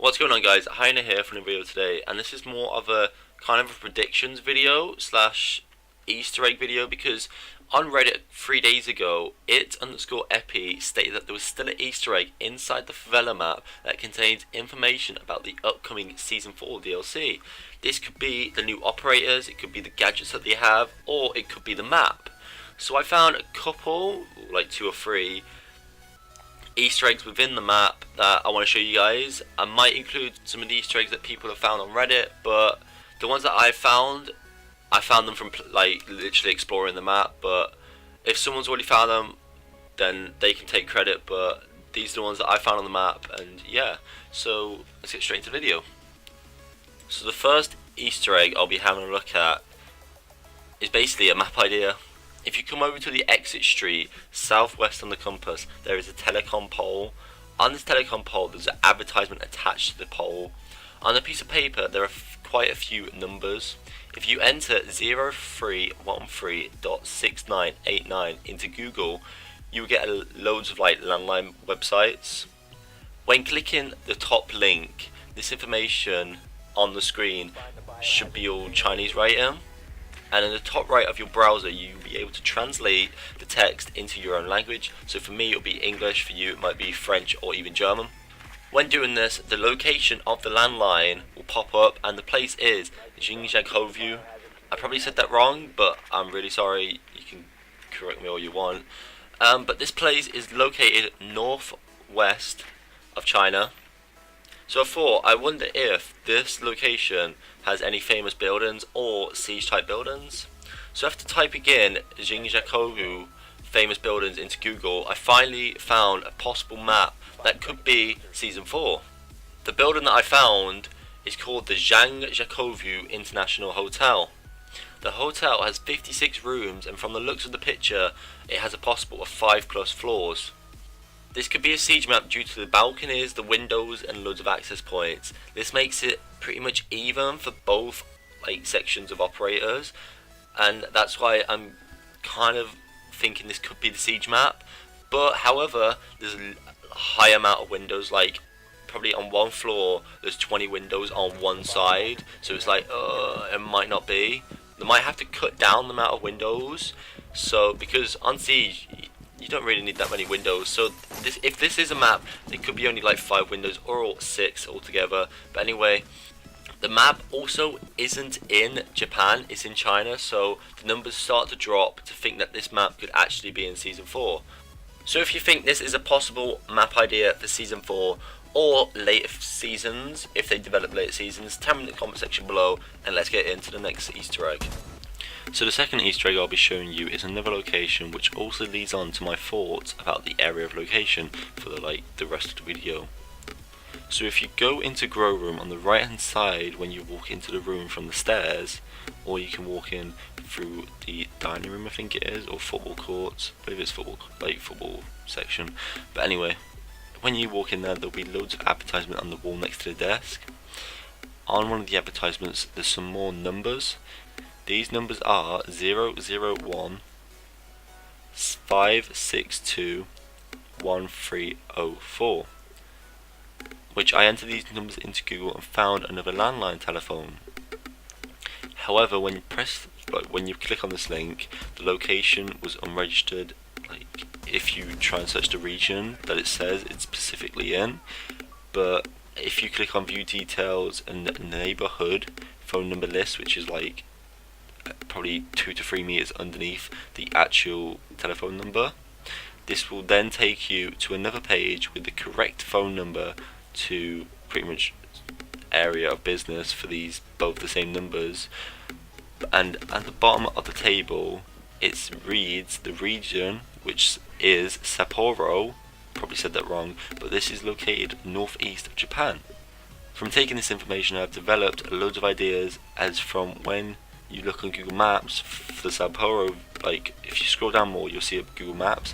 What's going on, guys? Heine here from the video today, and this is more of a kind of a predictions video slash Easter egg video, because on Reddit 3 days ago, it_epi stated that there was still an Easter egg inside the Favela map that contains information about the upcoming Season 4 DLC. This could be the new operators, it could be the gadgets that they have, or it could be the map. So I found a couple, like 2 or 3, Easter eggs within the map that I want to show you guys. I might include some of the Easter eggs that people have found on Reddit, but the ones that I found them from like literally exploring the map. But if someone's already found them, then they can take credit, but these are the ones that I found on the map. And yeah, so let's get straight into the video. So the first Easter egg I'll be having a look at is basically a map idea. If you come over to the exit street, southwest on the compass, there is a telecom pole. On this telecom pole, there's an advertisement attached to the pole. On a piece of paper, there are quite a few numbers. If you enter 0313.6989 into Google, you will get loads of like landline websites. When clicking the top link, this information on the screen should be all Chinese writing. And in the top right of your browser, you'll be able to translate the text into your own language. So for me, it'll be English. For you, it might be French or even German. When doing this, the location of the landline will pop up, and the place is Jingjiakou. I probably said that wrong, but I'm really sorry. You can correct me all you want. But this place is located northwest of China. So I wonder if this location has any famous buildings or siege type buildings. So after typing in Jingjiakou famous buildings into Google, I finally found a possible map that could be Season 4. The building that I found is called the Zhangjiakou International Hotel. The hotel has 56 rooms, and from the looks of the picture, it has a possible of 5+ floors. This could be a siege map due to the balconies, the windows, and loads of access points. This makes it pretty much even for both like sections of operators, and that's why I'm kind of thinking this could be the siege map. But however, there's a high amount of windows, like probably on one floor there's 20 windows on one side, so it's like it might not be. They might have to cut down the amount of windows, so because on siege you don't really need that many windows. So if this is a map, it could be only like 5 windows or 6 altogether. But anyway, the map also isn't in Japan, it's in China, so the numbers start to drop to think that this map could actually be in Season 4. So if you think this is a possible map idea for Season 4 or later seasons, if they develop later seasons, tell me in the comment section below, and let's get into the next Easter egg. So the second Easter egg I'll be showing you is another location, which also leads on to my thoughts about the area of location for the rest of the video. So if you go into Grow Room on the right hand side when you walk into the room from the stairs, or you can walk in through the dining room, I think it is, or football courts, I believe it's football section. But anyway, when you walk in there, there'll be loads of advertisement on the wall next to the desk. On one of the advertisements, there's some more numbers. These numbers are 001 562 1304, which I entered these numbers into Google and found another landline telephone. However, when you click on this link, the location was unregistered. Like if you try and search the region that it says it's specifically in, but if you click on view details and the neighborhood phone number list, which is like probably 2 to 3 meters underneath the actual telephone number, this will then take you to another page with the correct phone number to pretty much area of business for these both the same numbers. And at the bottom of the table it reads the region, which is Sapporo. Probably said that wrong, but this is located northeast of Japan. From taking this information, I've developed loads of ideas, as from when you look on Google Maps for the Sapporo, like if you scroll down more, you'll see Google Maps,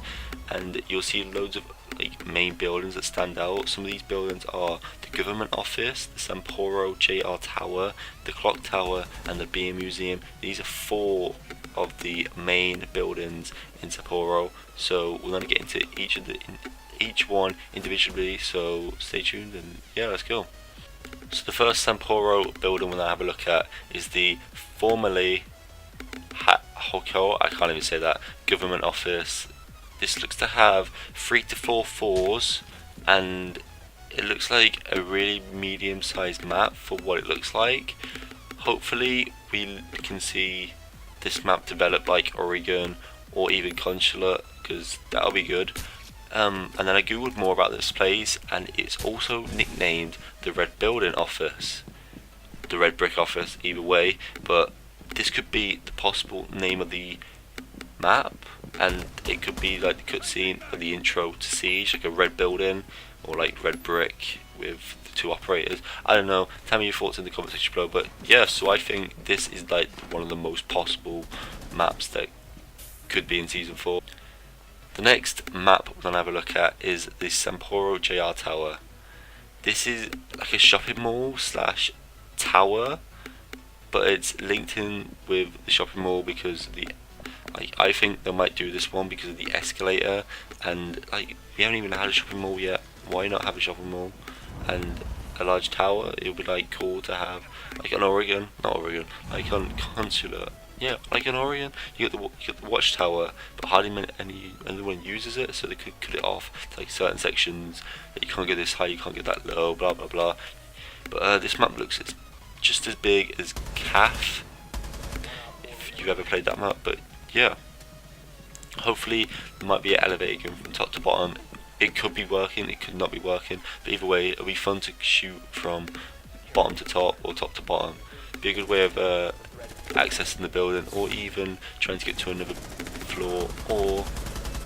and you'll see loads of like main buildings that stand out. Some of these buildings are the government office, the Sapporo JR Tower, the clock tower, and the beer museum. These are 4 of the main buildings in Sapporo. So we're going to get into each one individually. So stay tuned, and yeah, let's go. So the first Samporo building we're going to have a look at is the formerly Hoko, I can't even say that, government office. This looks to have 3 to 4 floors, and it looks like a really medium sized map for what it looks like. Hopefully we can see this map develop like Oregon or even Consulate, because that'll be good. And then I googled more about this place, and it's also nicknamed the Red Building Office, the Red Brick Office, either way. But this could be the possible name of the map, and it could be like the cutscene or the intro to Siege, like a red building or like red brick with the 2 operators. I don't know. Tell me your thoughts in the comment section below. But yeah, so I think this is like one of the most possible maps that could be in Season 4. The next map we're going to have a look at is the Samporo JR Tower. This is like a shopping mall slash tower, but it's linked in with the shopping mall because I think they might do this one because of the escalator, and like we haven't even had a shopping mall yet. Why not have a shopping mall and a large tower? It would be like cool to have like an Oregon, not Oregon, like on Consulate. Yeah, like in Oregon, you get the watchtower, but hardly anyone uses it, so they could cut it off to like certain sections that you can't get this high, you can't get that low, blah blah blah. But this map looks just as big as CAF, if you've ever played that map. But yeah, hopefully there might be an elevator going from top to bottom. It could be working, it could not be working, but either way it'll be fun to shoot from bottom to top or top to bottom. Be a good way of accessing the building, or even trying to get to another floor or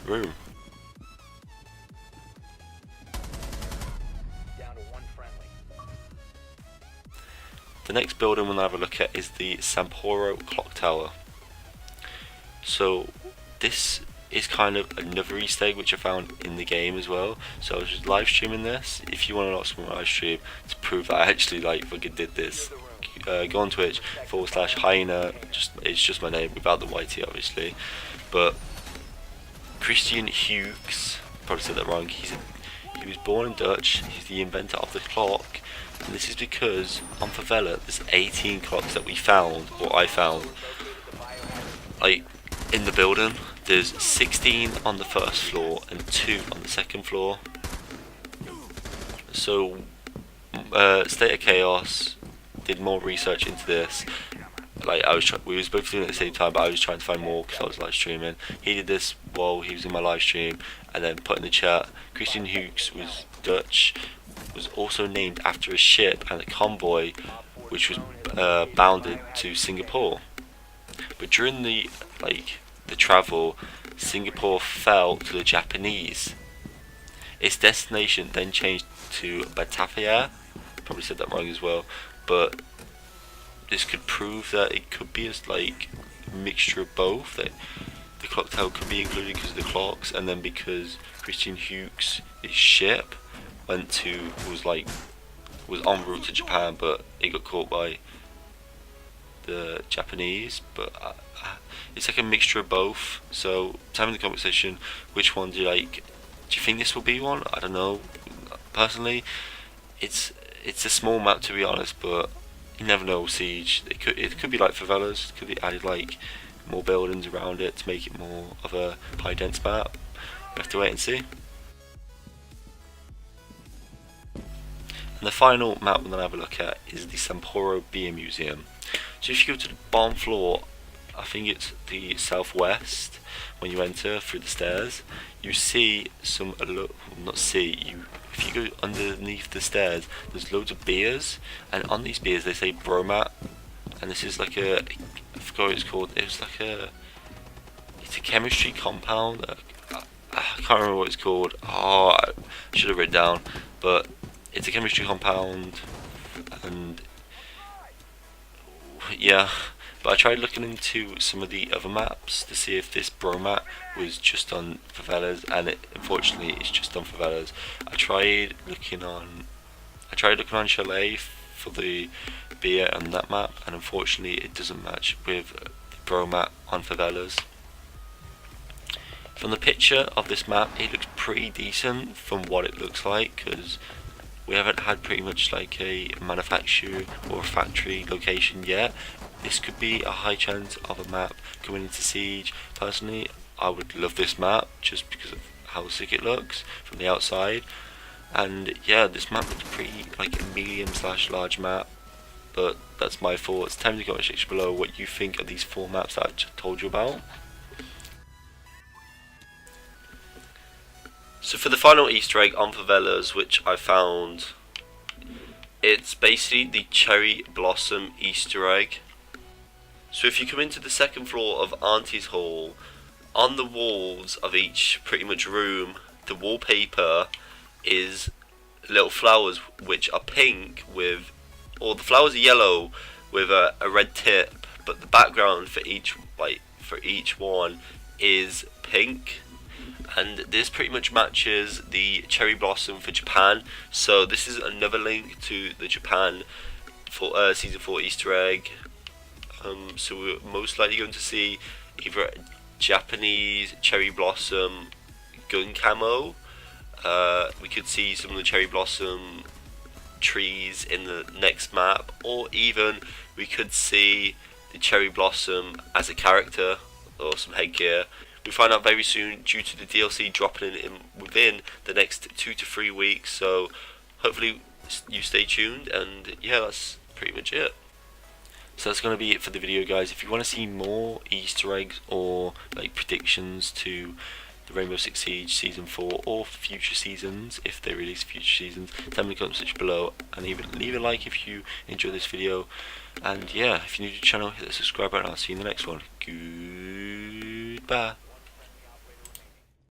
room. The next building we'll have a look at is the Samporo Clock Tower. So this is kind of another Easter egg which I found in the game as well. So I was just live streaming this. If you want to watch my live stream to prove that I actually like fucking did this, go on Twitch /hyena, it's just my name without the YT obviously. But Christian Hughes, probably said that wrong, he was born in Dutch, he's the inventor of the clock, and this is because on Favela there's 18 clocks that we found, or I found, like in the building. There's 16 on the first floor and 2 on the second floor. So State of Chaos did more research into this. Like we was both doing it at the same time, but I was trying to find more because I was live streaming. He did this while he was in my live stream, and then put in the chat, Christian Hughes was Dutch, was also named after a ship and a convoy which was bounded to Singapore. But during the travel, Singapore fell to the Japanese. Its destination then changed to Batavia. Probably said that wrong as well, but this could prove that it could be a mixture of both. That the clock tower could be included because of the clocks, and then because Christian Hughes' ship was en route to Japan, but it got caught by the Japanese. But it's like a mixture of both. So tell me in the comment section which one do you like. Do you think this will be one? I don't know. Personally, it's a small map to be honest, but you never know. Siege, it could be like Favelas. It could be added like more buildings around it to make it more of a high dense map. We have to wait and see. And the final map we're gonna have a look at is the Samporo Beer Museum. So if you go to the bottom floor, I think it's the southwest, when you enter through the stairs, you see if you go underneath the stairs, there's loads of beers, and on these beers they say Bromat, and this is like I forgot what it's called. It's a chemistry compound. I can't remember what it's called. Oh, I should have written down, but it's a chemistry compound, and yeah. But I tried looking into some of the other maps to see if this Bromat was just on Favelas, and unfortunately it's just on Favelas. I tried looking on Chalet for the beer on that map, and unfortunately it doesn't match with the Bromat on Favelas. From the picture of this map, it looks pretty decent from what it looks like, because We haven't had pretty much like a manufacturer or a factory location yet. This could be a high chance of a map coming into Siege. Personally, I would love this map just because of how sick it looks from the outside. And yeah, this map looks pretty like a medium/large map. But that's my thoughts. Tell me in the comment section below what you think of these 4 maps that I just told you about. So for the final Easter egg on Favelas, which I found, it's basically the cherry blossom Easter egg. So if you come into the 2nd floor of Auntie's Hall, on the walls of each pretty much room, the wallpaper is little flowers which are pink with, or the flowers are yellow with a red tip, but the background for each one is pink. And this pretty much matches the cherry blossom for Japan. So this is another link to the Japan for season 4 Easter egg. So we're most likely going to see either a Japanese cherry blossom gun camo. We could see some of the cherry blossom trees in the next map, or even we could see the cherry blossom as a character or some headgear. We find out very soon due to the DLC dropping in within the next 2 to 3 weeks, so hopefully you stay tuned. And yeah, that's pretty much it. So that's going to be it for the video, guys. If you want to see more Easter eggs or like predictions to the Rainbow Six Siege Season 4 or future seasons, if they release future seasons, tell me in the comment section below, and even leave a like if you enjoyed this video. And yeah, if you're new to the channel, hit the subscribe button. I'll see you in the next one. Goodbye.